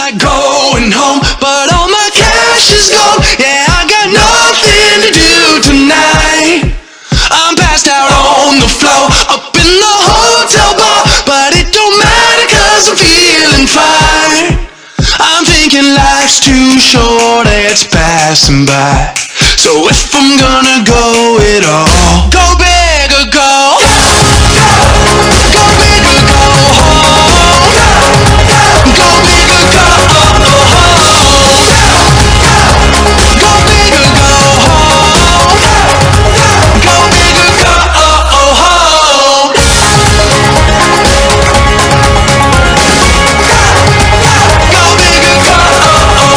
like going home, but all my cash is gone. Yeah, I got nothing to do tonight. I'm passed out on the floor, up in the hotel bar, but it don't matter 'cause I'm feeling fine. I'm thinking life's too short, it's passing by. So if I'm gonna go it all, go big or go home. Go big or go home. Go big or go home. Go big or go home. Go big or go home. Go big or go home.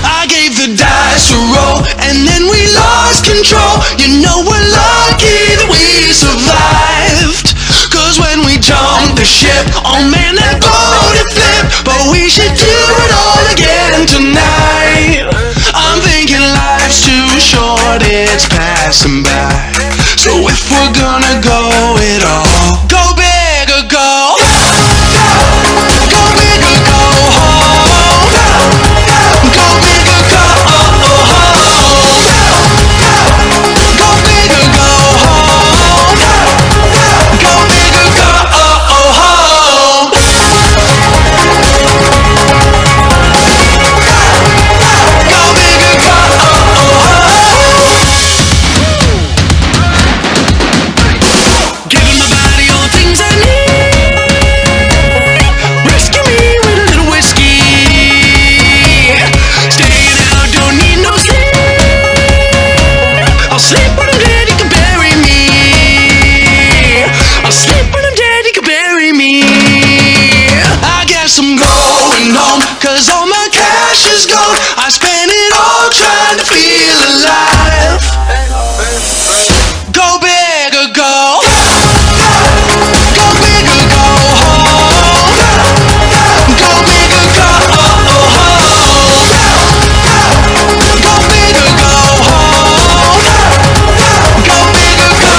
I gave the dice a roll and then we lost control. You know we're lucky that we survived, 'cause when we jumped the ship, oh man, that boat had flipped. But we should do it all again tonight. I'm thinking life's too short, it's passing by. So if we're gonna go it all, go big or go home. Go big or go home. Go big or go home. Go big or go home. Go big or go home. Go big or go home. Giving my body all the things I need. Rescue me with a little whiskey. Staying out, don't need no sleep. I'll sleep when I'm dead, you can bury me. I'll sleep when I'm dead, you can bury me. I guess I'm going home, 'cause all my cash is gone. I spent it all trying to feel alive. Go big or go home. Go big or go home. Go big or go home. Go big or go home. Go big or go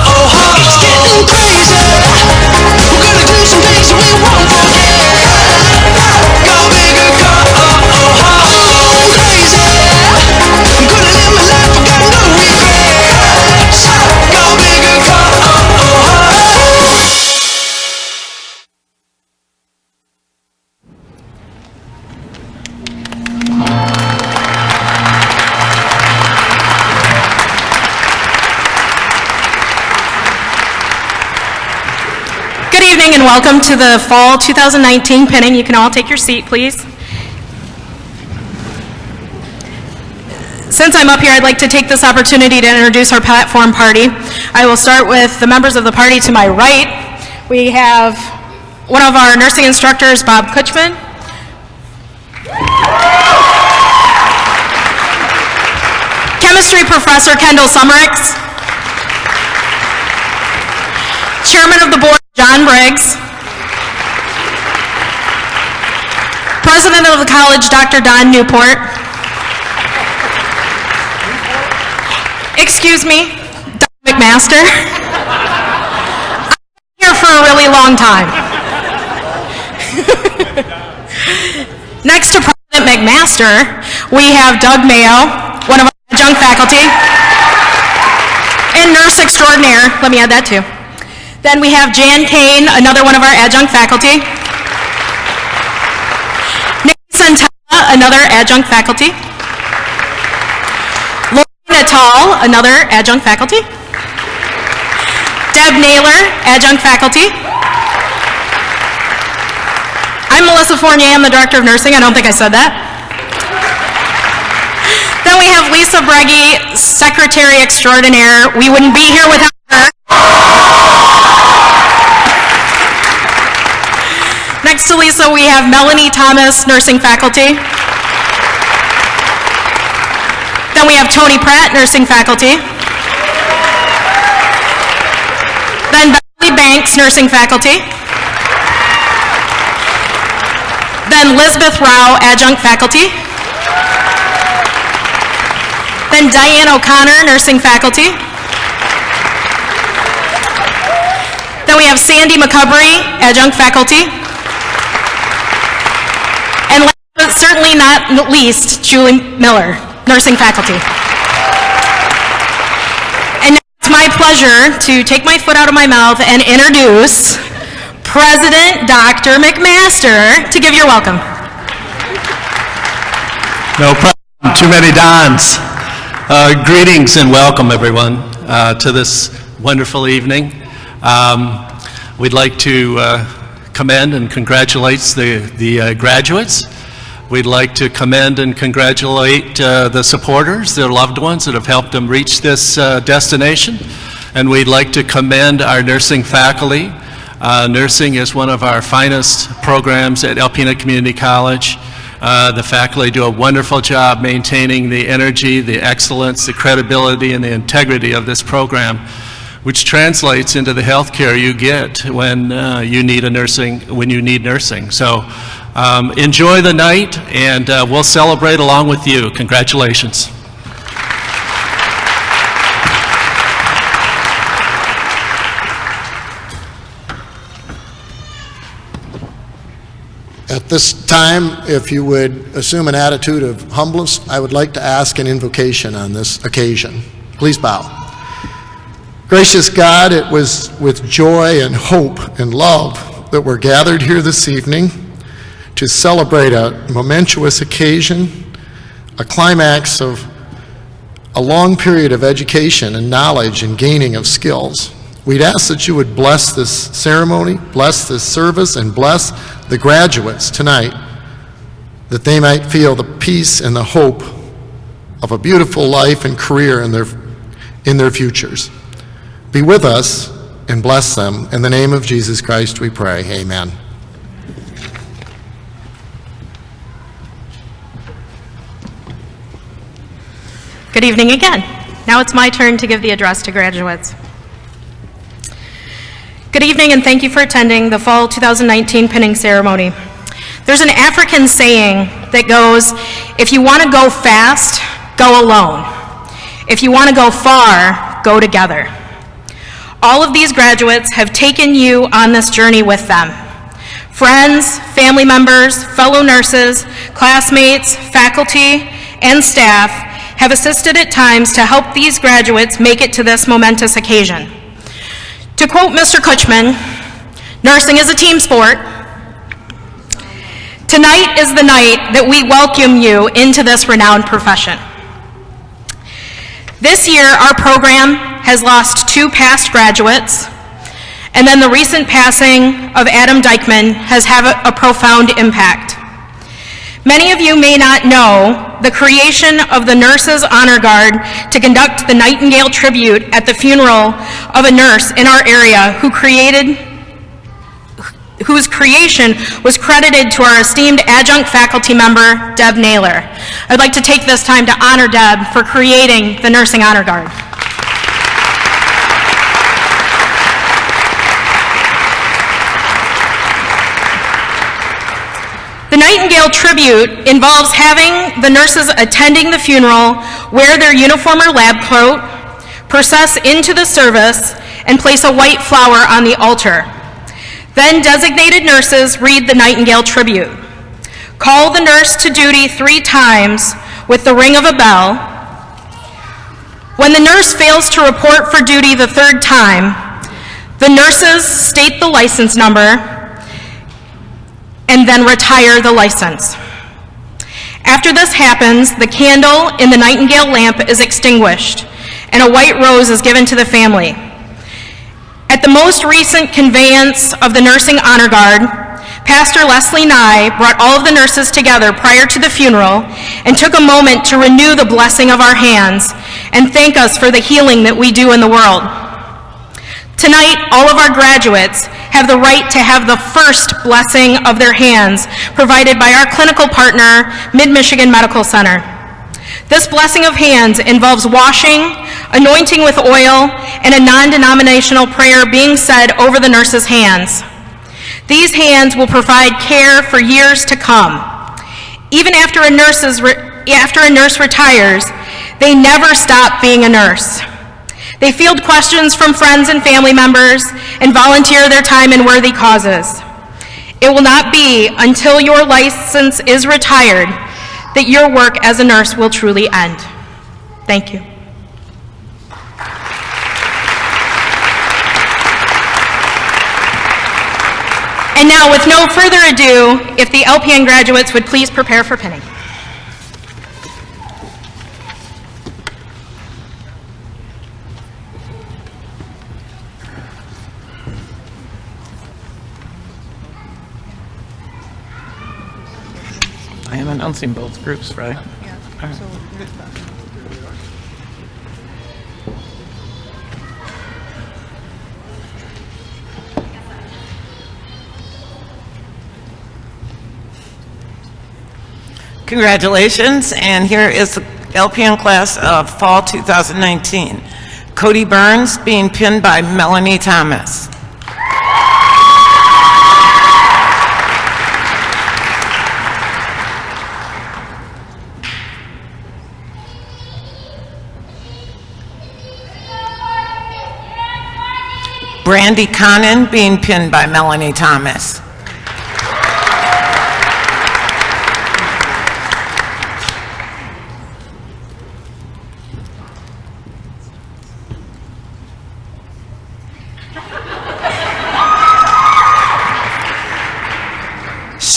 home. It's getting crazy. We're gonna do some things that we won't forget. Go big or go home. Crazy. I'm gonna live my life, I got no regrets. Go big or go home. Good evening and welcome to the Fall 2019 pinning. You can all take your seat, please. Since I'm up here, I'd like to take this opportunity to introduce our platform party. I will start with the members of the party to my right. We have one of our nursing instructors, Bob Kutchman. Chemistry professor, Kendall Summericks. Chairman of the board, John Briggs. President of the college, Dr. Don Newport. Excuse me, Don McMaster. I've been here for a really long time. Next to President McMaster, we have Doug Mayo, one of our adjunct faculty, and nurse extraordinaire, let me add that too. Then we have Jan Kane, another one of our adjunct faculty. Nikki Santella, another adjunct faculty. Lori Natal, another adjunct faculty. Deb Naylor, adjunct faculty. I'm Melissa Fournier, I'm the Director of Nursing. I don't think I said that. Then we have Lisa Breggy, Secretary Extraordinaire. We wouldn't be here without her. Next to Lisa, we have Melanie Thomas, nursing faculty. Then we have Tony Pratt, nursing faculty. Then Beverly Banks, nursing faculty. Then Lisbeth Rao, adjunct faculty. Then Diane O'Connor, nursing faculty. Then we have Sandy McCubry, adjunct faculty. certainly not least, Julie Miller, nursing faculty. And now it's my pleasure to take my foot out of my mouth and introduce President Dr. McMaster to give your welcome. No problem, too many Dons. Greetings and welcome, everyone, to this wonderful evening. We'd like to commend and congratulate the graduates. We'd like to commend and congratulate the supporters, their loved ones that have helped them reach this destination. And we'd like to commend our nursing faculty. Nursing is one of our finest programs at LPN Community College. The faculty do a wonderful job maintaining the energy, the excellence, the credibility, and the integrity of this program, which translates into the health care you get when you need nursing. So enjoy the night, and we'll celebrate along with you. Congratulations. At this time, if you would assume an attitude of humbleness, I would like to ask an invocation on this occasion. Please bow. Gracious God, it was with joy and hope and love that we're gathered here this evening to celebrate a momentous occasion, a climax of a long period of education and knowledge and gaining of skills. We'd ask that you would bless this ceremony, bless this service, and bless the graduates tonight, that they might feel the peace and the hope of a beautiful life and career in their futures. Be with us and bless them. In the name of Jesus Christ we pray, amen. Good evening again. Now it's my turn to give the address to graduates. Good evening, and thank you for attending the Fall 2019 pinning ceremony. There's an African saying that goes, if you want to go fast, go alone. If you want to go far, go together. All of these graduates have taken you on this journey with them. Friends, family members, fellow nurses, classmates, faculty, and staff have assisted at times to help these graduates make it to this momentous occasion. To quote Mr. Kutchman, nursing is a team sport. Tonight is the night that we welcome you into this renowned profession. This year, our program has lost 2 past graduates, and then the recent passing of Adam Dykman has had a profound impact. Many of you may not know the creation of the Nurses Honor Guard to conduct the Nightingale tribute at the funeral of a nurse in our area whose creation was credited to our esteemed adjunct faculty member, Deb Naylor. I'd like to take this time to honor Deb for creating the Nursing Honor Guard. The Nightingale tribute involves having the nurses attending the funeral wear their uniform or lab coat, process into the service, and place a white flower on the altar. Then designated nurses read the Nightingale tribute. Call the nurse to duty 3 times with the ring of a bell. When the nurse fails to report for duty the 3rd time, the nurses state the license number and then retire the license. After this happens, the candle in the Nightingale lamp is extinguished and a white rose is given to the family. At the most recent conveyance of the Nursing Honor Guard, Pastor Leslie Nye brought all of the nurses together prior to the funeral and took a moment to renew the blessing of our hands and thank us for the healing that we do in the world. Tonight, all of our graduates have the right to have the first blessing of their hands provided by our clinical partner, Mid-Michigan Medical Center. This blessing of hands involves washing, anointing with oil, and a non-denominational prayer being said over the nurse's hands. These hands will provide care for years to come. Even after a nurse retires, they never stop being a nurse. They field questions from friends and family members and volunteer their time in worthy causes. It will not be until your license is retired that your work as a nurse will truly end. Thank you. And now, with no further ado, if the LPN graduates would please prepare for pinning. I am announcing both groups, right? Yeah. Congratulations, and here is the LPN class of fall 2019. Cody Burns being pinned by Melanie Thomas. Brandy Connon being pinned by Melanie Thomas.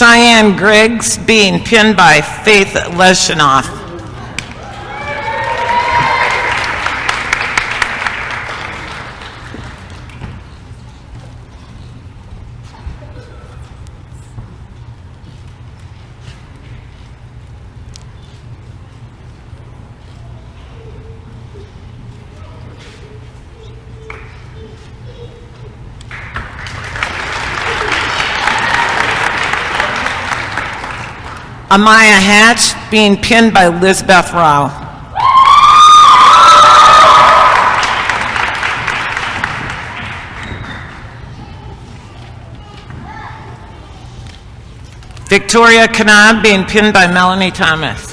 Cheyenne Griggs being pinned by Faith Leshinoff. Amaya Hatch being pinned by Lizbeth Rao. Victoria Kanab being pinned by Melanie Thomas.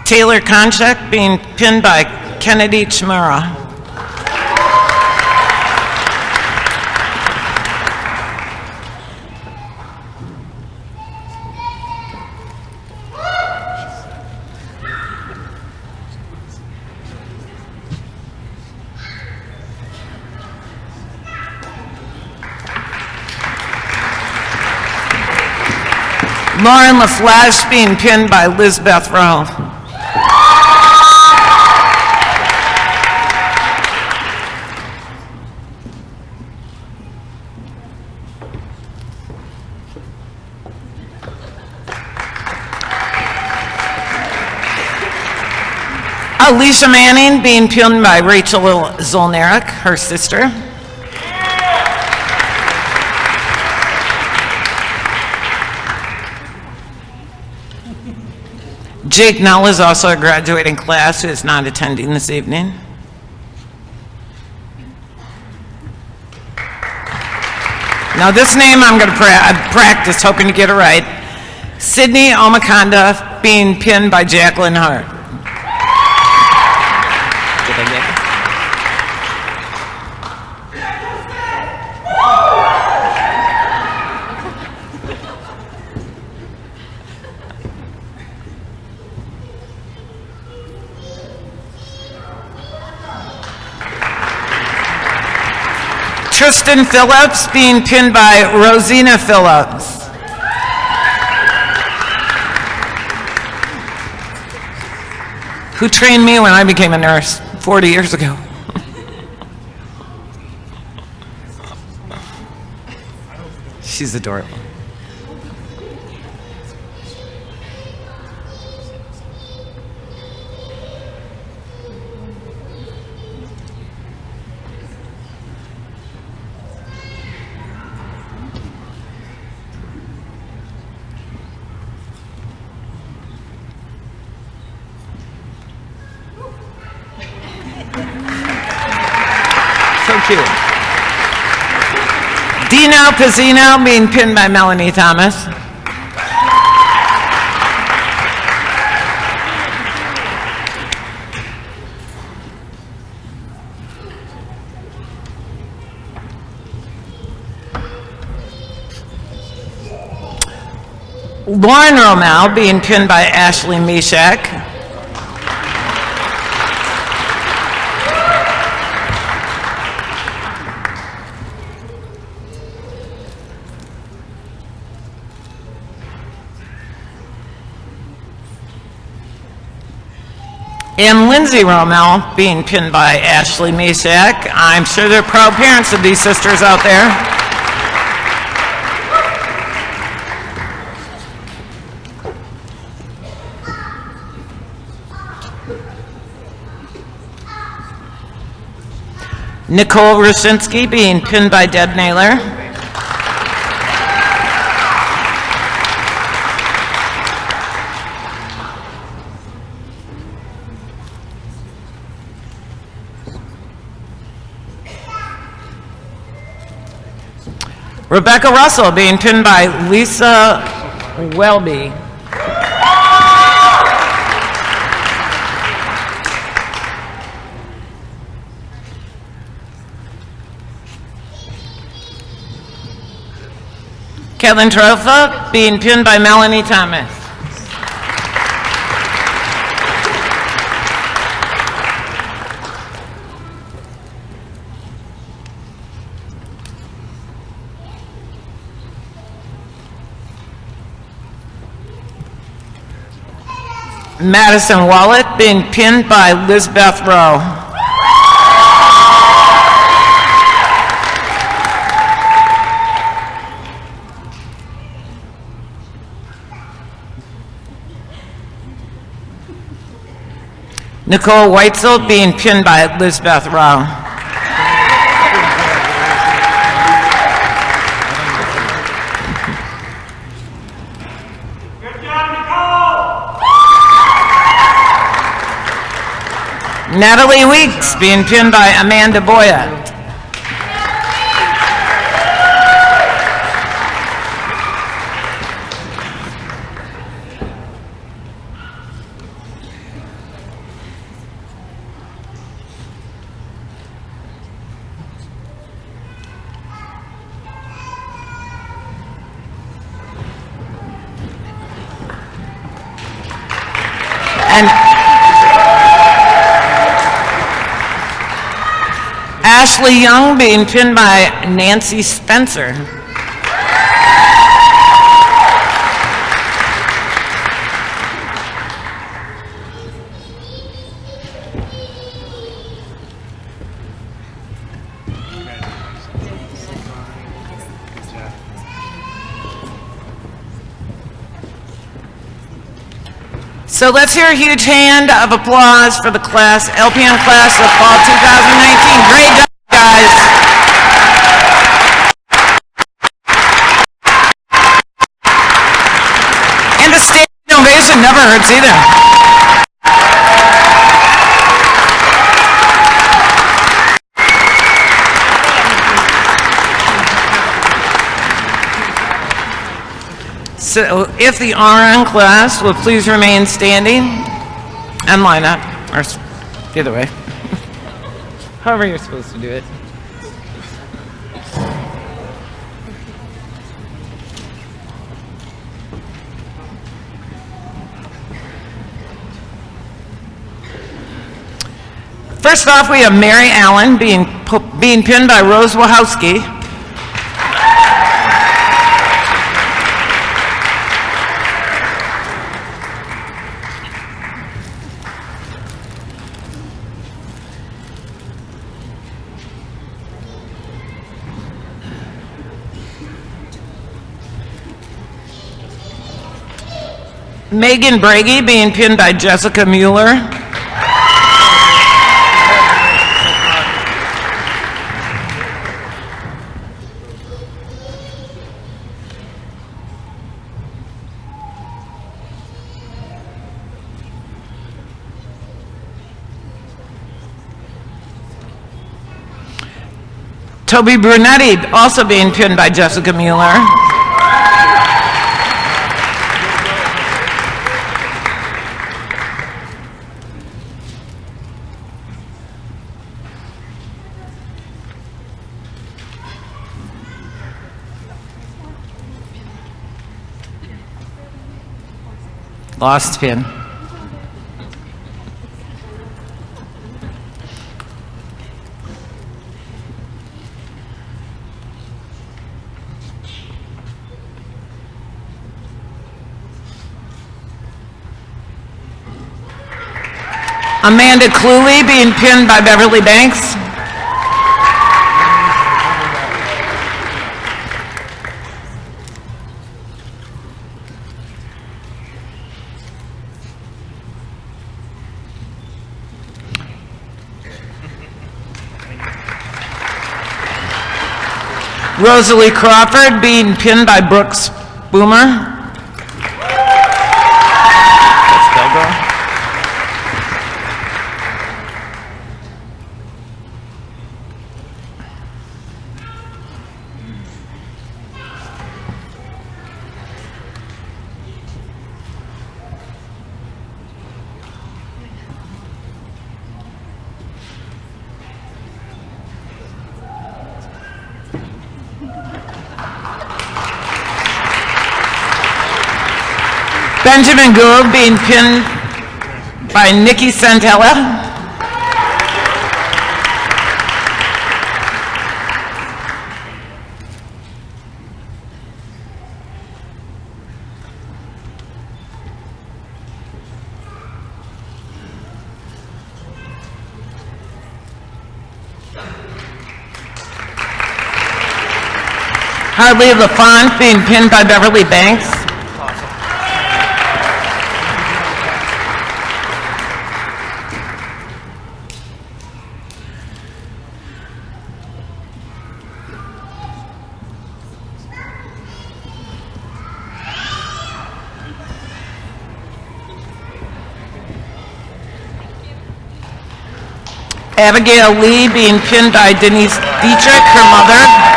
Taylor Konchak being pinned by Kennedy Chimura. Lauren LaFlash being pinned by Lizbeth Rowe. Alicia Manning being pinned by Rachel Zolnarek, her sister. Jake Null is also a graduating class who is not attending this evening. Now this name I'm going to practice, hoping to get it right. Sydney Omakonda being pinned by Jacqueline Hart. Tristan Phillips being pinned by Rosina Phillips. Who trained me when I became a nurse 40 years ago. She's adorable. Dino Pizzino being pinned by Melanie Thomas. Lauren Romel being pinned by Ashley Mishak. And Lindsay Romel being pinned by Ashley Mishak. I'm sure they're proud parents of these sisters out there. Nicole Rusinski being pinned by Deb Naylor. Rebecca Russell being pinned by Lisa Welby. Kevin Trofa being pinned by Melanie Thomas. Madison Wallet being pinned by Lizbeth Rowe. Nicole Weitzel being pinned by Lizbeth Rowe. Good job, Nicole! Natalie Weeks being pinned by Amanda Boya. Ashley Young being pinned by Nancy Spencer. So let's hear a huge hand of applause for the class, LPN class of fall 2019. Great job, guys. And the standing ovation never hurts either. So if the RN class will please remain standing and line up, or the other way. However you're supposed to do it. First off, we have Mary Allen being pinned by Rose Wachowski. Megan Brady being pinned by Jessica Mueller. Toby Brunetti also being pinned by Jessica Mueller. Lost pin. Amanda Cluley being pinned by Beverly Banks. Rosalie Crawford being pinned by Brooks Boomer. Let's go, girl. Benjamin Gould being pinned by Nikki Santella. Harley LaFont being pinned by Beverly Banks. Abigail Lee being pinned by Denise Dietrich, her mother.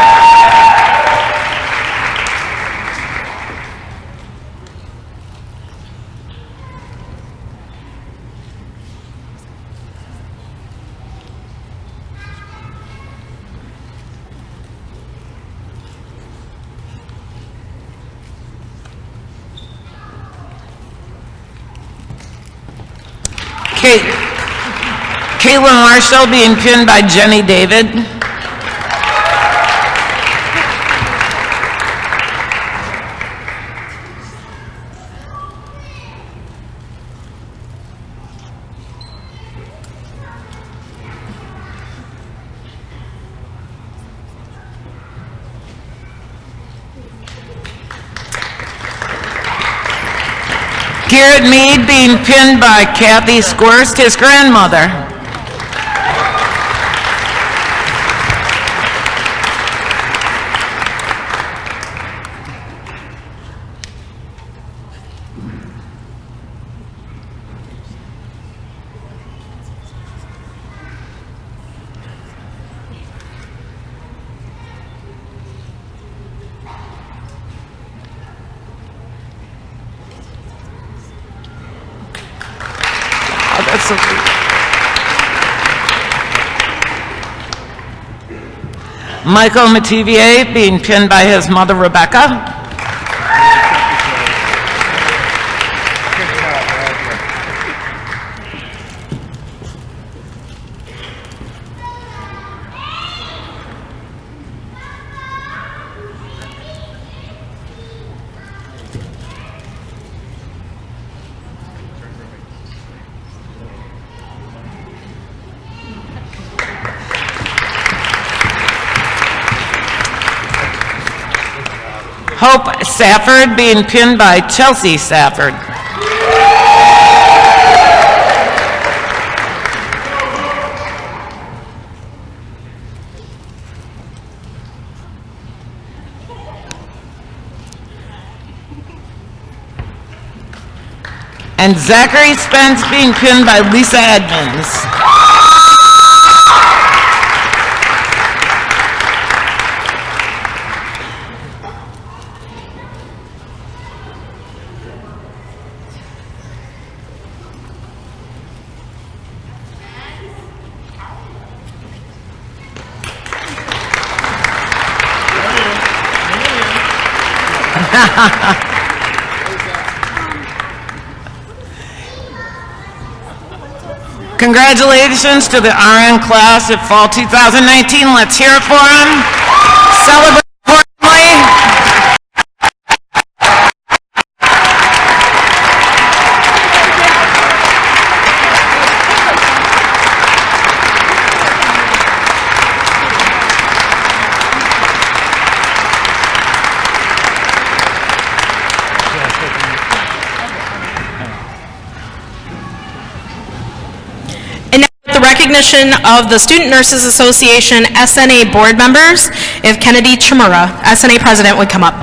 Caitlin Marshall being pinned by Jenny David. Garrett Mead being pinned by Kathy Squirst, his grandmother. That's so cute. Michael Mativier being pinned by his mother, Rebecca. Hope Safford being pinned by Chelsea Safford. And Zachary Spence being pinned by Lisa Edmonds. Congratulations to the RN class of fall 2019. Let's hear it for them. Celebrate accordingly. And now with the recognition of the Student Nurses Association SNA board members, if Kennedy Chimura, SNA president, would come up.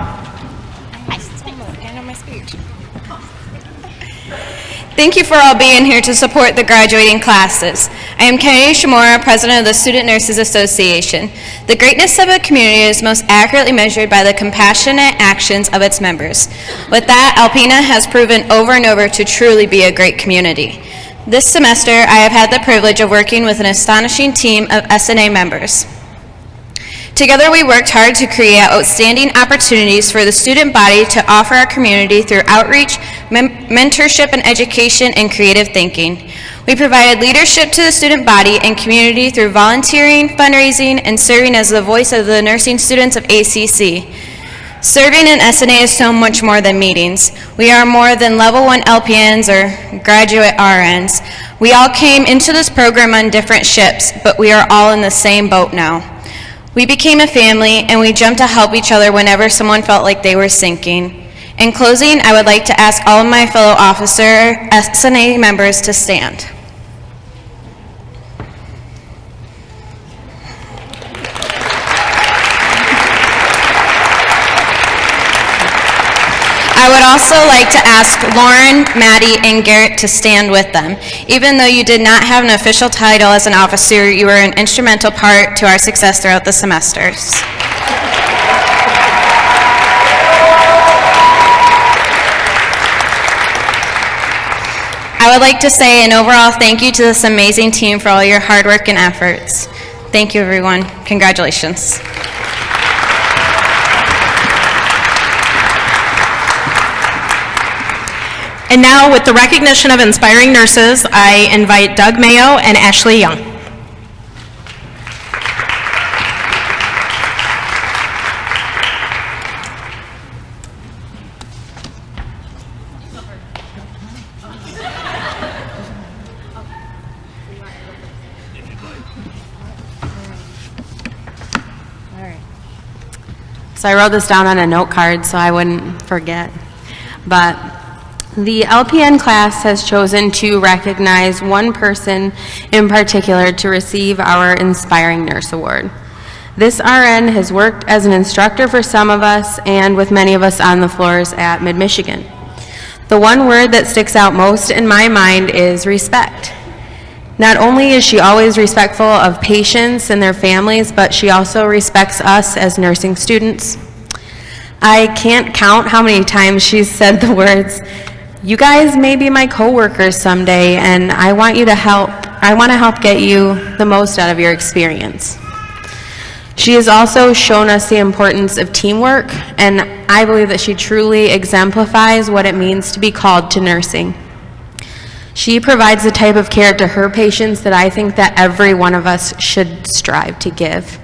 Thank you for all being here to support the graduating classes. I am Kennedy Shimura, President of the Student Nurses Association. The greatness of a community is most accurately measured by the compassionate actions of its members. With that, Alpena has proven over and over to truly be a great community. This semester, I have had the privilege of working with an astonishing team of SNA members. Together, we worked hard to create outstanding opportunities for the student body to offer our community through outreach, mentorship and education, and creative thinking. We provided leadership to the student body and community through volunteering, fundraising, and serving as the voice of the nursing students of ACC. Serving in SNA is so much more than meetings. We are more than level 1 LPNs or graduate RNs. We all came into this program on different ships, but we are all in the same boat now. We became a family, and we jumped to help each other whenever someone felt like they were sinking. In closing, I would like to ask all of my fellow officer SNA members to stand. I would also like to ask Lauren, Maddie, and Garrett to stand with them. Even though you did not have an official title as an officer, you were an instrumental part to our success throughout the semesters. I would like to say an overall thank you to this amazing team for all your hard work and efforts. Thank you, everyone. Congratulations. And now, with the recognition of inspiring nurses, I invite Doug Mayo and Ashley Young. So I wrote this down on a note card so I wouldn't forget. But the LPN class has chosen to recognize one person in particular to receive our Inspiring Nurse Award. This RN has worked as an instructor for some of us and with many of us on the floors at Mid-Michigan. The one word that sticks out most in my mind is respect. Not only is she always respectful of patients and their families, but she also respects us as nursing students. I can't count how many times she's said the words, "You guys may be my coworkers someday, and I want to help get you the most out of your experience." She has also shown us the importance of teamwork, and I believe that she truly exemplifies what it means to be called to nursing. She provides the type of care to her patients that I think that every one of us should strive to give.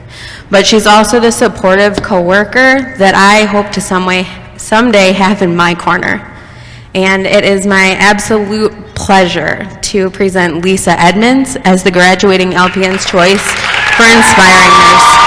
But she's also the supportive coworker that I hope to someday have in my corner. And it is my absolute pleasure to present Lisa Edmonds as the graduating LPN's choice for Inspiring Nurse.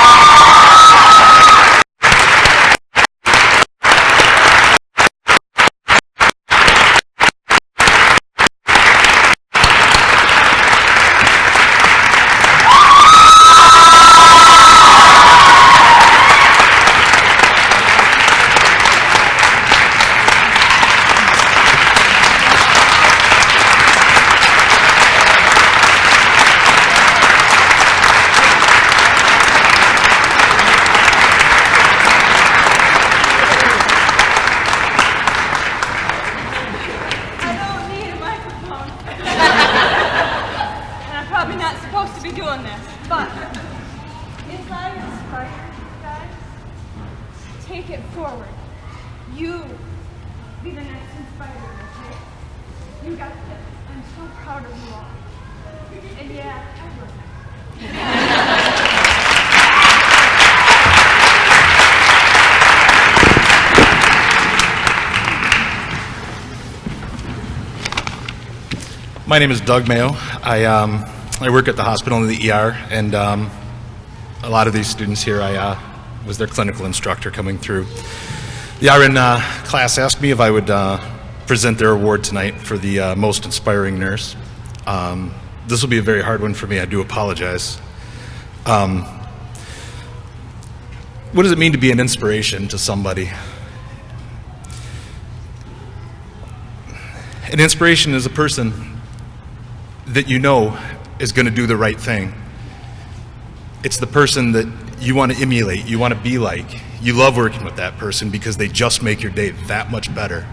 You be the next inspirer, okay? You got this. I'm so proud of you all. And yeah, I love you. My name is Doug Mayo. I work at the hospital in the ER, and a lot of these students here, I was their clinical instructor coming through. The Arent class asked me if I would present their award tonight for the most inspiring nurse. This will be a very hard one for me. I do apologize. What does it mean to be an inspiration to somebody? An inspiration is a person that you know is going to do the right thing. It's the person that you want to emulate, you want to be like. You love working with that person because they just make your day that much better.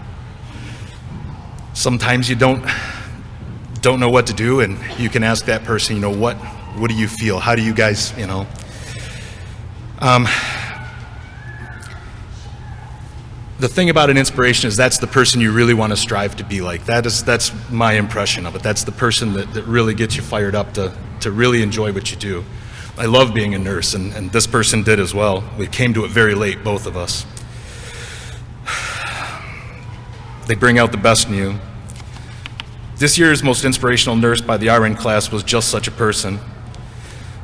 Sometimes you don't know what to do, and you can ask that person, what do you feel? How do you guys, The thing about an inspiration is that's the person you really want to strive to be like. That's my impression of it. That's the person that really gets you fired up to really enjoy what you do. I love being a nurse, and this person did as well. We came to it very late, both of us. They bring out the best in you. This year's most inspirational nurse by the Arent class was just such a person.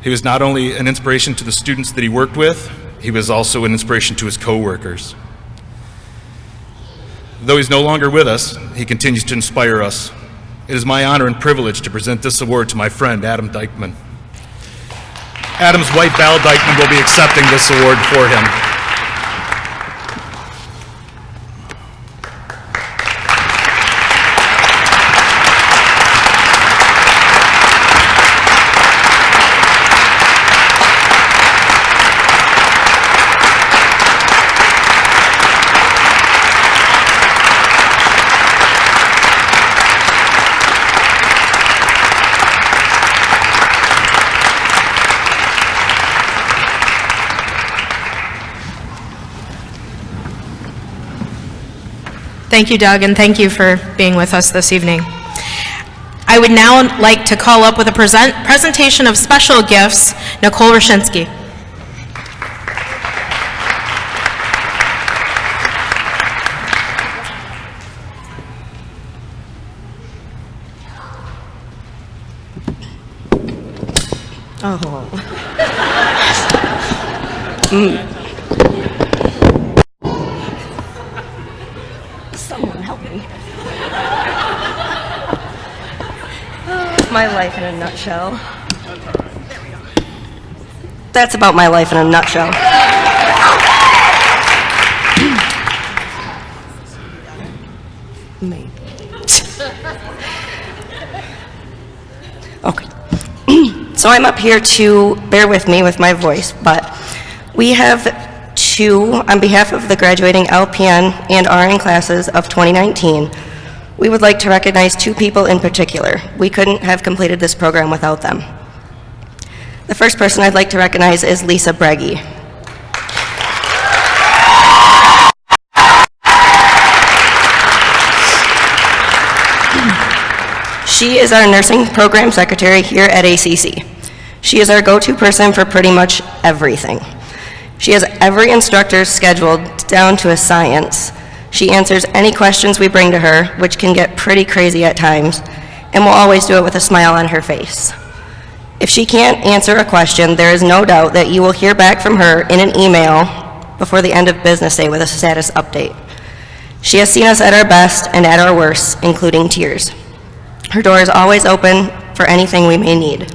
He was not only an inspiration to the students that he worked with, he was also an inspiration to his co-workers. Though he's no longer with us, he continues to inspire us. It is my honor and privilege to present this award to my friend, Adam Dykman. Adam's wife, Val Dykman, will be accepting this award for him. Thank you, Doug, and thank you for being with us this evening. I would now like to call up with a presentation of special gifts, Nicole Roshinsky. Someone help me. My life in a nutshell. That's about my life in a nutshell. Me. Okay. So I'm up here to bear with me with my voice, but we have on behalf of the graduating LPN and RN classes of 2019, we would like to recognize two people in particular. We couldn't have completed this program without them. The first person I'd like to recognize is Lisa Breggy. She is our nursing program secretary here at ACC. She is our go-to person for pretty much everything. She has every instructor scheduled down to a science. She answers any questions we bring to her, which can get pretty crazy at times, and will always do it with a smile on her face. If she can't answer a question, there is no doubt that you will hear back from her in an email before the end of business day with a status update. She has seen us at our best and at our worst, including tears. Her door is always open for anything we may need.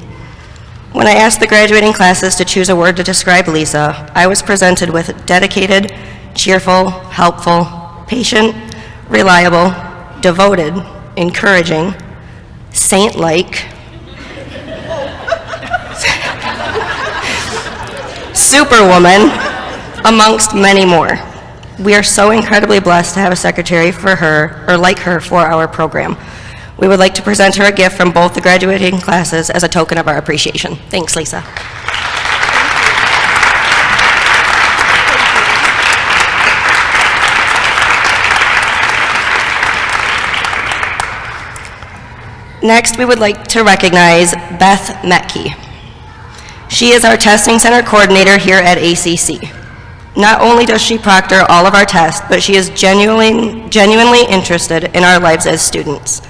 When I asked the graduating classes to choose a word to describe Lisa, I was presented with dedicated, cheerful, helpful, patient, reliable, devoted, encouraging, saint-like, superwoman, amongst many more. We are so incredibly blessed to have a secretary for her, or like her, for our program. We would like to present her a gift from both the graduating classes as a token of our appreciation. Thanks, Lisa. Next, we would like to recognize Beth Metke. She is our testing center coordinator here at ACC. Not only does she proctor all of our tests, but she is genuinely interested in our lives as students.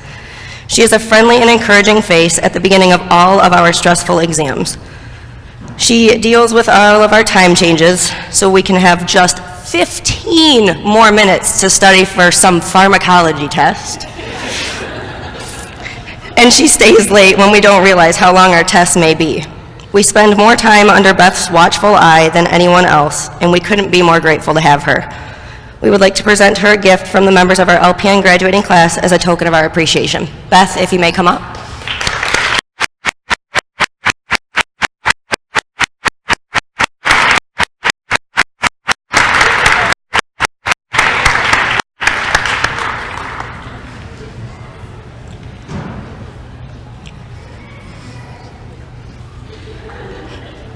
She is a friendly and encouraging face at the beginning of all of our stressful exams. She deals with all of our time changes, so we can have just 15 more minutes to study for some pharmacology test. And she stays late when we don't realize how long our tests may be. We spend more time under Beth's watchful eye than anyone else, and we couldn't be more grateful to have her. We would like to present her a gift from the members of our LPN graduating class as a token of our appreciation. Beth, if you may come up.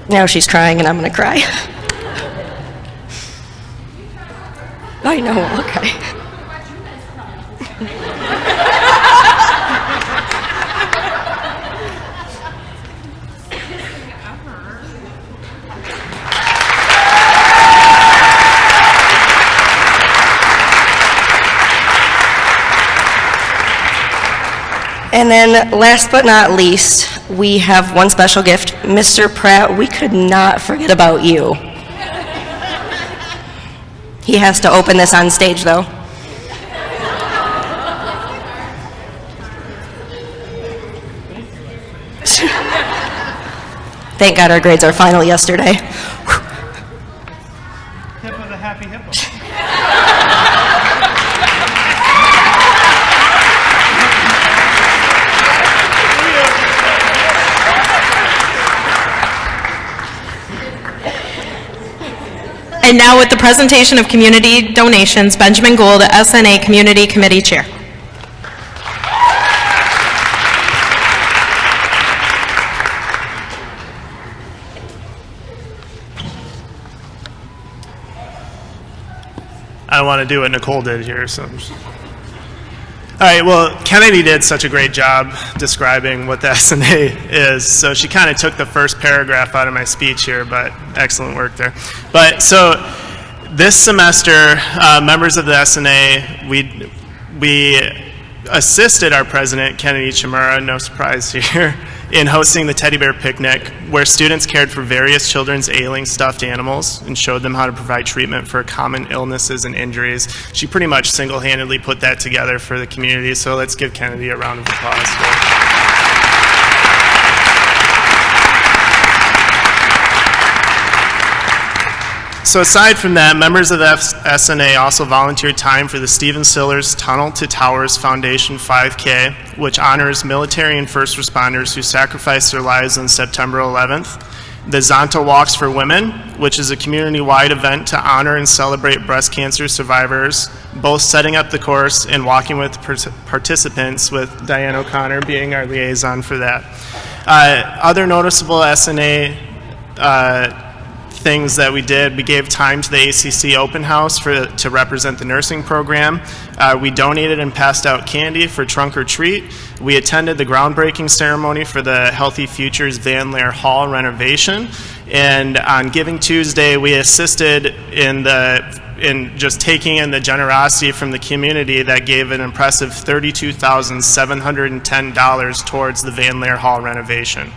Now she's crying and I'm going to cry. I know, okay. And then, last but not least, we have one special gift. Mr. Pratt, we could not forget about you. He has to open this on stage, though. Thank God our grades are final yesterday. Hippo the happy hippo. And now with the presentation of community donations, Benjamin Gould, SNA Community Committee Chair. I don't want to do what Nicole did here. So. All right, well, Kennedy did such a great job describing what the SNA is, so she kind of took the first paragraph out of my speech here, but excellent work there. But so this semester, members of the SNA, we assisted our president, Kennedy Chimura, no surprise here, in hosting the Teddy Bear Picnic, where students cared for various children's ailing stuffed animals and showed them how to provide treatment for common illnesses and injuries. She pretty much single-handedly put that together for the community, so let's give Kennedy a round of applause here. So aside from that, members of the SNA also volunteered time for the Stephen Sillers Tunnel to Towers Foundation 5K, which honors military and first responders who sacrificed their lives on September 11th. The Zonta Walks for Women, which is a community-wide event to honor and celebrate breast cancer survivors, both setting up the course and walking with participants, with Diane O'Connor being our liaison for that. Other noticeable SNA things that we did, we gave time to the ACC Open House to represent the nursing program. We donated and passed out candy for Trunk or Treat. We attended the groundbreaking ceremony for the Healthy Futures Van Laer Hall renovation. And on Giving Tuesday, we assisted in just taking in the generosity from the community that gave an impressive $32,710 towards the Van Laer Hall renovation.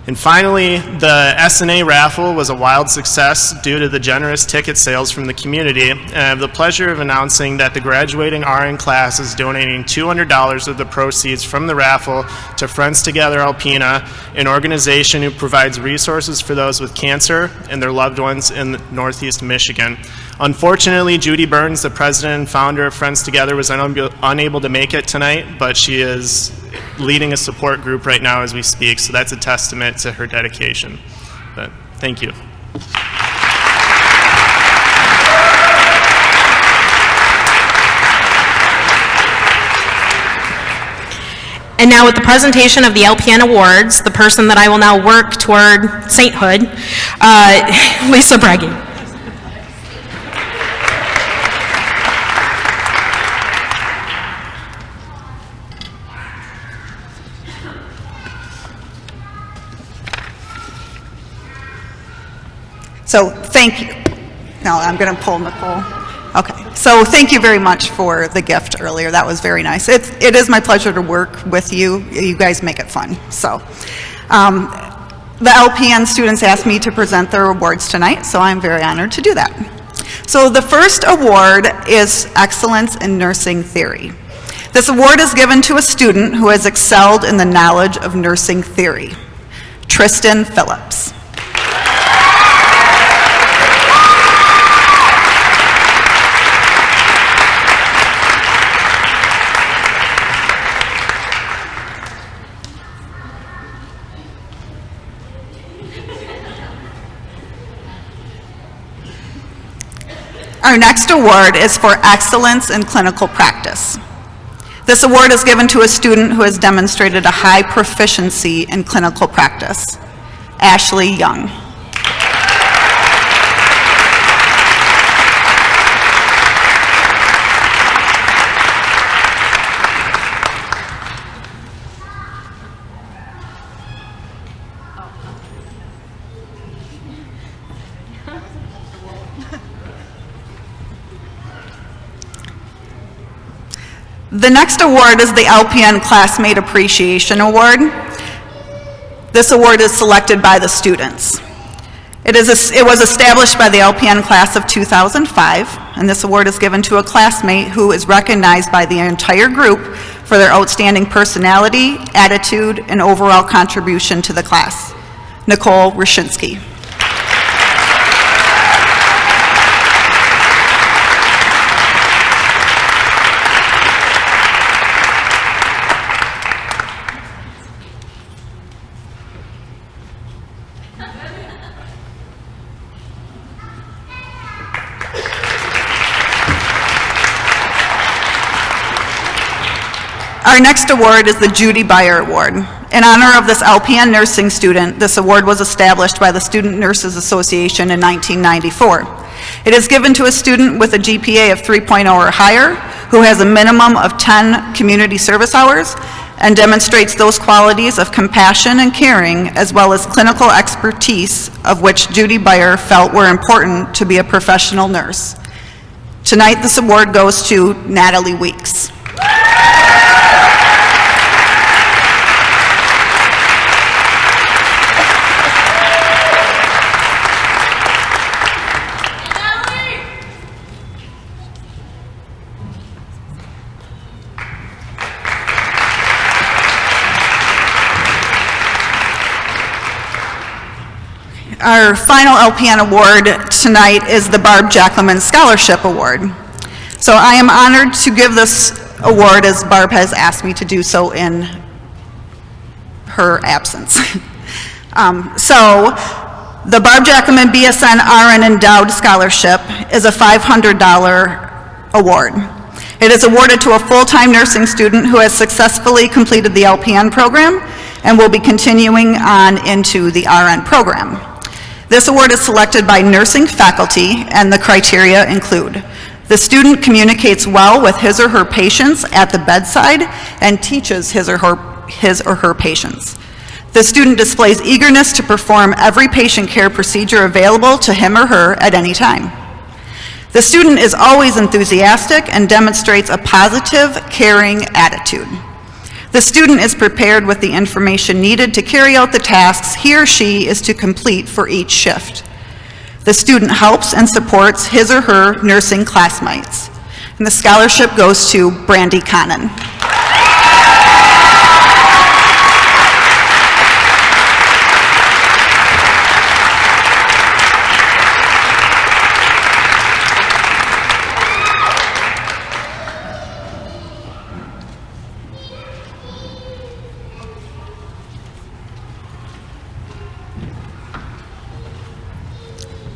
And finally, the SNA raffle was a wild success due to the generous ticket sales from the community. And I have the pleasure of announcing that the graduating RN class is donating $200 of the proceeds from the raffle to Friends Together Alpena, an organization who provides resources for those with cancer and their loved ones in Northeast Michigan. Unfortunately, Judy Burns, the president and founder of Friends Together, was unable to make it tonight, but she is leading a support group right now as we speak, so that's a testament to her dedication. But thank you. And now with the presentation of the LPN Awards, the person that I will now work toward sainthood, Lisa Breggy. So thank you. Now I'm going to pull Nicole. Okay, so thank you very much for the gift earlier. That was very nice. It is my pleasure to work with you. You guys make it fun. So the LPN students asked me to present their awards tonight, so I'm very honored to do that. So the first award is Excellence in Nursing Theory. This award is given to a student who has excelled in the knowledge of nursing theory. Tristan Phillips. Our next award is for Excellence in Clinical Practice. This award is given to a student who has demonstrated a high proficiency in clinical practice. Ashley Young. The next award is the LPN Classmate Appreciation Award. This award is selected by the students. It was established by the LPN class of 2005, and this award is given to a classmate who is recognized by the entire group for their outstanding personality, attitude, and overall contribution to the class. Nicole Rashinsky. Our next award is the Judy Beyer Award. In honor of this LPN nursing student, this award was established by the Student Nurses Association in 1994. It is given to a student with a GPA of 3.0 or higher who has a minimum of 10 community service hours and demonstrates those qualities of compassion and caring as well as clinical expertise of which Judy Beyer felt were important to be a professional nurse. Tonight, this award goes to Natalie Weeks. Our final LPN award tonight is the Barb Jacqueline Scholarship Award. So I am honored to give this award as Barb has asked me to do so in her absence. So the Barb Jacqueline BSN RN Endowed Scholarship is a $500 award. It is awarded to a full-time nursing student who has successfully completed the LPN program and will be continuing on into the RN program. This award is selected by nursing faculty, and the criteria include: the student communicates well with his or her patients at the bedside and teaches his or her patients. The student displays eagerness to perform every patient care procedure available to him or her at any time. The student is always enthusiastic and demonstrates a positive, caring attitude. The student is prepared with the information needed to carry out the tasks he or she is to complete for each shift. The student helps and supports his or her nursing classmates. And the scholarship goes to Brandy Connon.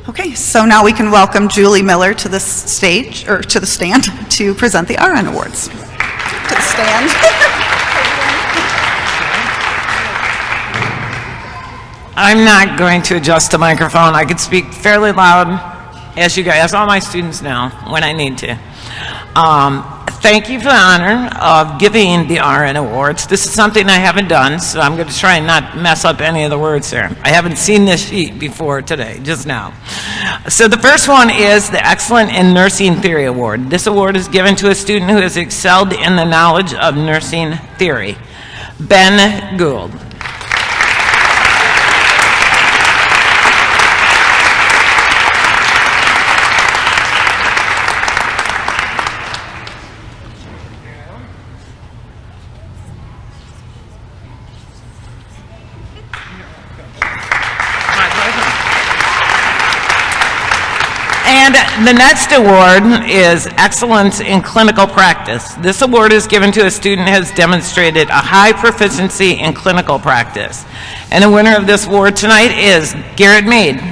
Okay, so now we can welcome Julie Miller to the stage, or to the stand, to present the Arent Awards. To the stand. I'm not going to adjust the microphone. I could speak fairly loud, as you guys, all my students know, when I need to. thank you for the honor of giving the Arent Awards. This is something I haven't done, so I'm going to try and not mess up any of the words here. I haven't seen this sheet before today, just now. So the first one is the Excellent in Nursing Theory Award. This award is given to a student who has excelled in the knowledge of nursing theory. Ben Gould. And the next award is Excellence in Clinical Practice. This award is given to a student who has demonstrated a high proficiency in clinical practice. And the winner of this award tonight is Garrett Mead.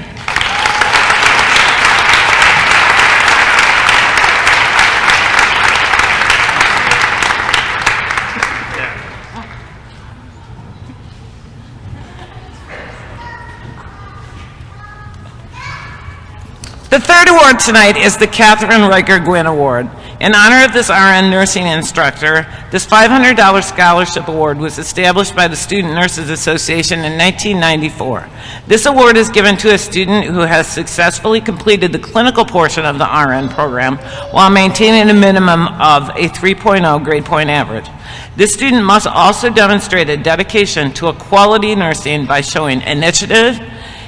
The third award tonight is the Catherine Riker Gwyn Award. In honor of this RN nursing instructor, this $500 scholarship award was established by the Student Nurses Association in 1994. This award is given to a student who has successfully completed the clinical portion of the RN program while maintaining a minimum of a 3.0 grade point average. This student must also demonstrate a dedication to a quality nursing by showing initiative,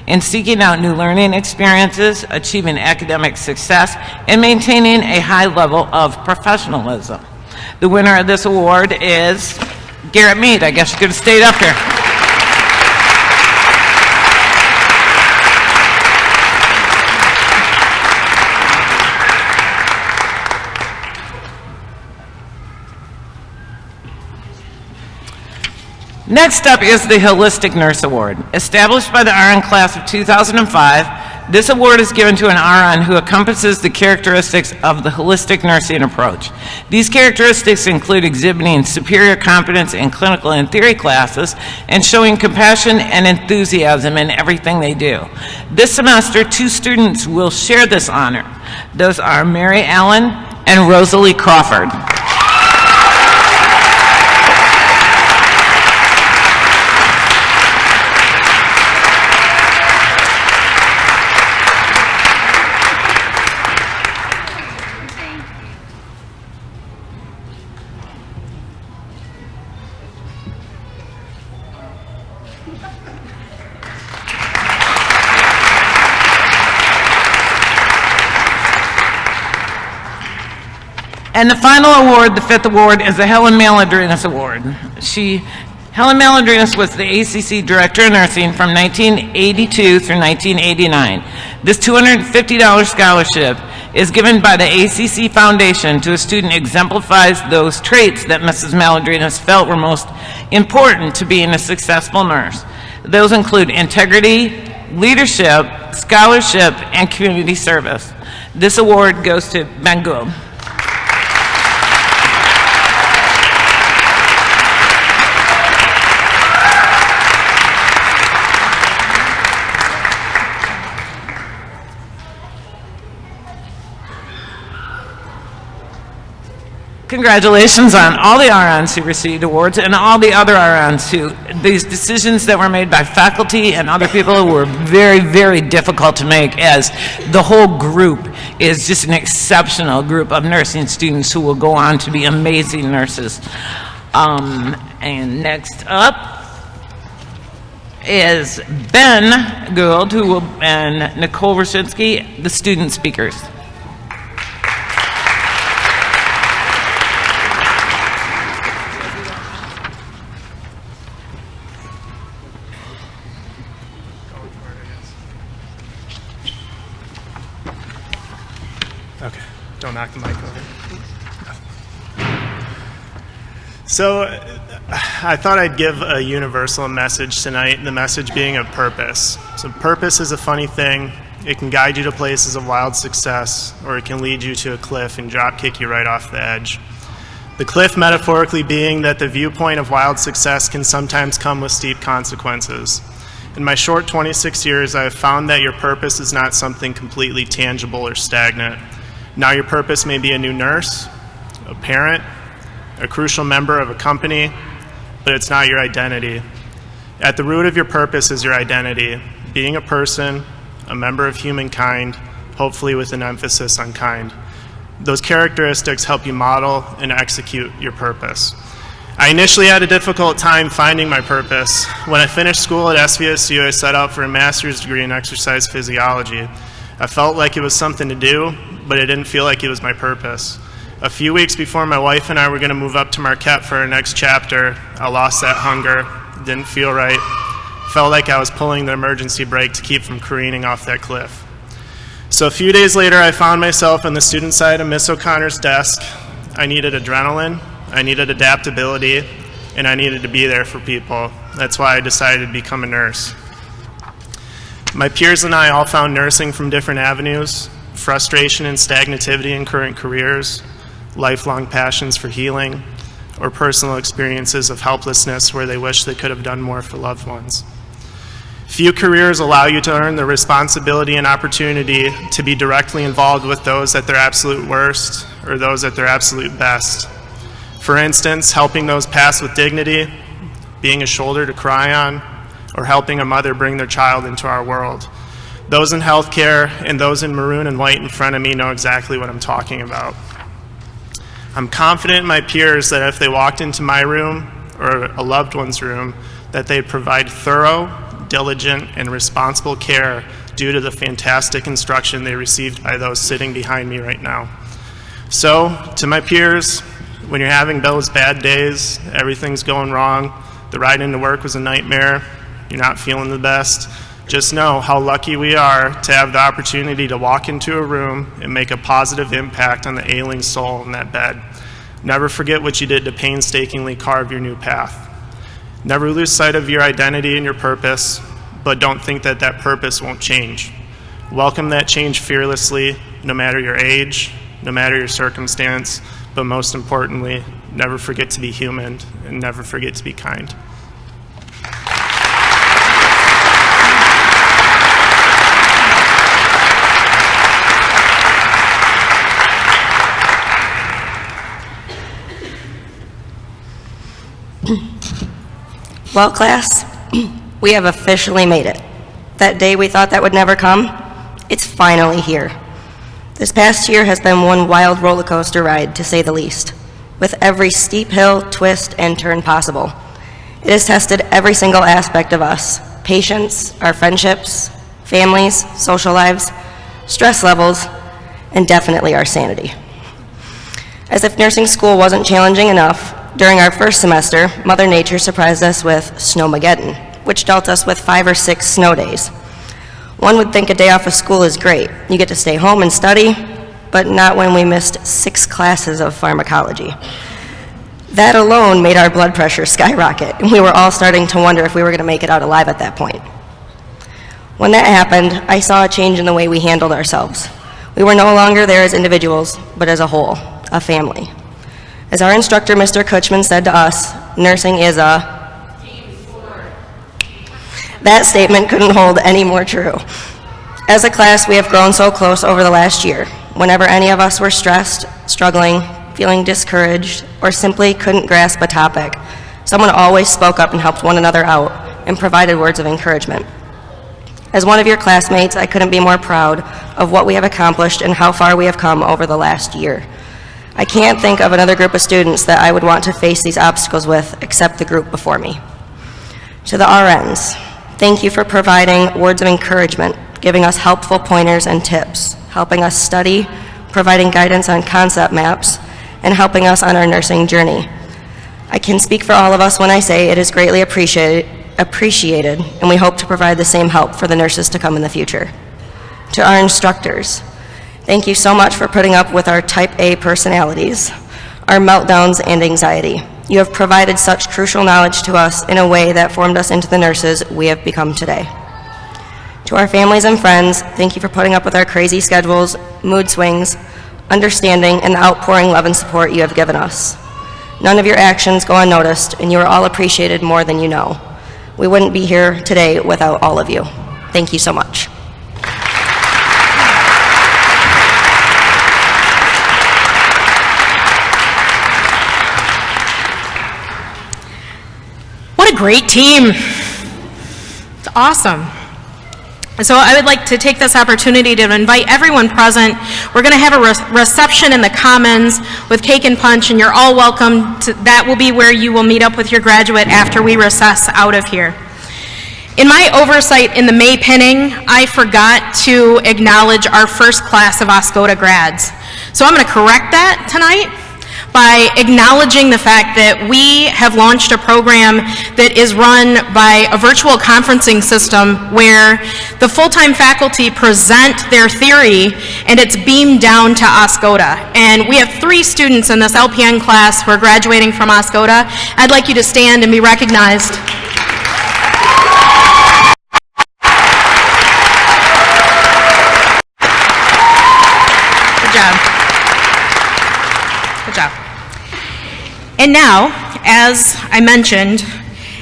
in seeking out new learning experiences, achieving academic success, and maintaining a high level of professionalism. The winner of this award is Garrett Mead. I guess you could have stayed up here. Next up is the Holistic Nurse Award. Established by the RN class of 2005, this award is given to an RN who encompasses the characteristics of the holistic nursing approach. These characteristics include exhibiting superior competence in clinical and theory classes and showing compassion and enthusiasm in everything they do. This semester, 2 students will share this honor. Those are Mary Allen and Rosalie Crawford. And the final award, the 5th award, is the Helen Malandrinas Award. Helen Malandrinas was the ACC Director of Nursing from 1982 through 1989. This $250 scholarship is given by the ACC Foundation to a student who exemplifies those traits that Mrs. Malandrinas felt were most important to being a successful nurse. Those include integrity, leadership, scholarship, and community service. This award goes to Ben Gould. Congratulations on all the RNs who received awards and all the other RNs who, these decisions that were made by faculty and other people were very, very difficult to make, as the whole group is just an exceptional group of nursing students who will go on to be amazing nurses. And next up is Ben Gould and Nicole Roshinsky, the student speakers. Don't knock the mic over. So I thought I'd give a universal message tonight, the message being of purpose. So purpose is a funny thing. It can guide you to places of wild success, or it can lead you to a cliff and drop kick you right off the edge. The cliff metaphorically being that the viewpoint of wild success can sometimes come with steep consequences. In my short 26 years, I have found that your purpose is not something completely tangible or stagnant. Now your purpose may be a new nurse, a parent, a crucial member of a company, but it's not your identity. At the root of your purpose is your identity, being a person, a member of humankind, hopefully with an emphasis on kind. Those characteristics help you model and execute your purpose. I initially had a difficult time finding my purpose. When I finished school at SVSU, I set out for a master's degree in exercise physiology. I felt like it was something to do, but it didn't feel like it was my purpose. A few weeks before my wife and I were going to move up to Marquette for our next chapter, I lost that hunger. It didn't feel right. Felt like I was pulling the emergency brake to keep from careening off that cliff. So a few days later, I found myself on the student side of Miss O'Connor's desk. I needed adrenaline, I needed adaptability, and I needed to be there for people. That's why I decided to become a nurse. My peers and I all found nursing from different avenues: frustration and stagnativity in current careers, lifelong passions for healing, or personal experiences of helplessness where they wish they could have done more for loved ones. Few careers allow you to earn the responsibility and opportunity to be directly involved with those at their absolute worst or those at their absolute best. For instance, helping those pass with dignity, being a shoulder to cry on, or helping a mother bring their child into our world. Those in healthcare and those in maroon and white in front of me know exactly what I'm talking about. I'm confident in my peers that if they walked into my room or a loved one's room, that they'd provide thorough, diligent, and responsible care due to the fantastic instruction they received by those sitting behind me right now. So, to my peers, when you're having those bad days, everything's going wrong, the ride into work was a nightmare, you're not feeling the best, just know how lucky we are to have the opportunity to walk into a room and make a positive impact on the ailing soul in that bed. Never forget what you did to painstakingly carve your new path. Never lose sight of your identity and your purpose, but don't think that that purpose won't change. Welcome that change fearlessly, no matter your age, no matter your circumstance, but most importantly, never forget to be human and never forget to be kind. Well, class, we have officially made it. That day we thought that would never come, it's finally here. This past year has been one wild roller coaster ride, to say the least, with every steep hill, twist, and turn possible. It has tested every single aspect of us: patience, our friendships, families, social lives, stress levels, and definitely our sanity. As if nursing school wasn't challenging enough, during our first semester, Mother Nature surprised us with Snowmageddon, which dealt us with 5 or 6 snow days. One would think a day off of school is great. You get to stay home and study, but not when we missed 6 classes of pharmacology. That alone made our blood pressure skyrocket, and we were all starting to wonder if we were going to make it out alive at that point. When that happened, I saw a change in the way we handled ourselves. We were no longer there as individuals, but as a whole, a family. As our instructor, Mr. Kutchman, said to us, nursing is a team sport. That statement couldn't hold any more true. As a class, we have grown so close over the last year. Whenever any of us were stressed, struggling, feeling discouraged, or simply couldn't grasp a topic, someone always spoke up and helped one another out and provided words of encouragement. As one of your classmates, I couldn't be more proud of what we have accomplished and how far we have come over the last year. I can't think of another group of students that I would want to face these obstacles with except the group before me. To the RNs, thank you for providing words of encouragement, giving us helpful pointers and tips, helping us study, providing guidance on concept maps, and helping us on our nursing journey. I can speak for all of us when I say it is greatly appreciated, and we hope to provide the same help for the nurses to come in the future. To our instructors, thank you so much for putting up with our type A personalities, our meltdowns and anxiety. You have provided such crucial knowledge to us in a way that formed us into the nurses we have become today. To our families and friends, thank you for putting up with our crazy schedules, mood swings, understanding, and the outpouring love and support you have given us. None of your actions go unnoticed, and you are all appreciated more than you know. We wouldn't be here today without all of you. Thank you so much. a great team. It's awesome. So I would like to take this opportunity to invite everyone present. We're going to have a reception in the Commons with cake and punch, and you're all welcome. That will be where you will meet up with your graduate after we recess out of here. In my oversight in the May pinning, I forgot to acknowledge our first class of Oscoda grads. So I'm going to correct that tonight by acknowledging the fact that we have launched a program that is run by a virtual conferencing system where the full-time faculty present their theory and it's beamed down to Oscoda. And we have 3 students in this LPN class who are graduating from Oscoda. I'd like you to stand and be recognized. Good job. Good job. And now, as I mentioned,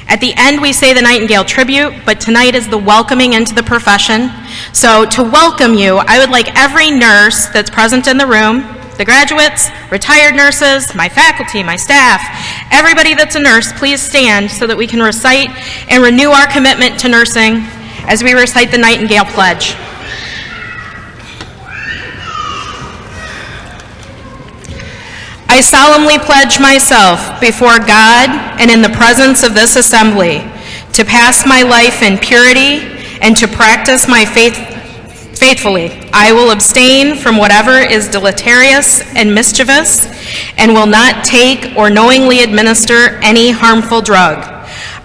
at the end we say the Nightingale tribute, but tonight is the welcoming into the profession. So to welcome you, I would like every nurse that's present in the room, the graduates, retired nurses, my faculty, my staff, everybody that's a nurse, please stand so that we can recite and renew our commitment to nursing as we recite the Nightingale Pledge. I solemnly pledge myself before God and in the presence of this assembly to pass my life in purity and to practice my faith faithfully. I will abstain from whatever is deleterious and mischievous and will not take or knowingly administer any harmful drug.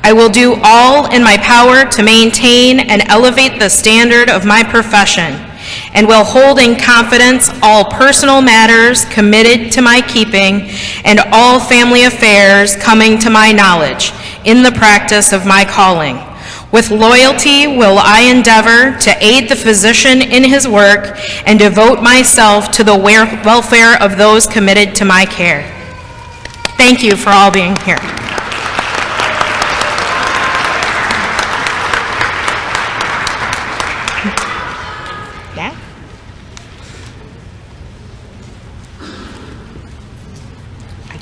I will do all in my power to maintain and elevate the standard of my profession, and will hold in confidence all personal matters committed to my keeping and all family affairs coming to my knowledge in the practice of my calling. With loyalty will I endeavor to aid the physician in his work and devote myself to the welfare of those committed to my care. Thank you for all being here.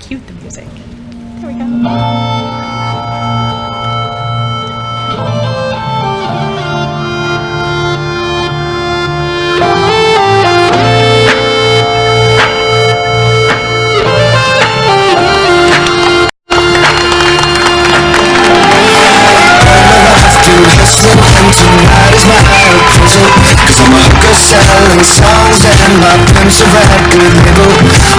Cute the music. There we go. Selling songs and my pimps are at good label.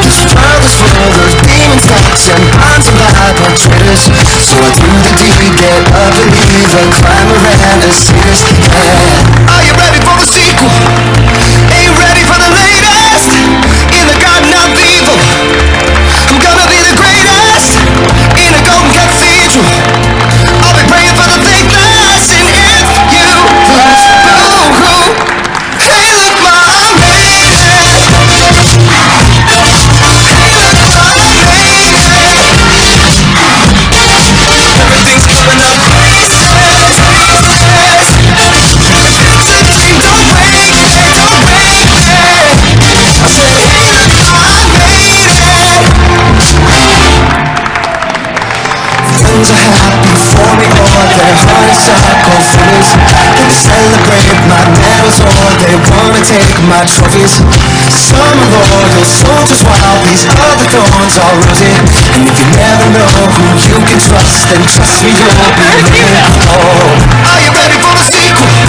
Just brothers for those demon stocks and bonds and Bible traders. So I do the deed, get up and leave a climber and a status. Yeah. Are you ready for the sequel? Ain't ready for the latest? In the garden of evil, I'm gonna be the greatest. In a golden cathedral, I'll be praying for the thickness. And if you lose, boo-hoo. Hey, look, Ma, I made it. Hey, look, Ma, I made it. Everything's coming up pieces, pieces. It's a dream, don't wake me, don't wake me. I said, hey, look, Ma, I made it. Friends are happy for me, or their hearts are confused. They celebrate my medals, or they wanna take my trophies. Some are loyal soldiers, while these other thorns are rosy. And if you never know who you can trust, then trust me, you'll be living. Oh, are you ready for the sequel?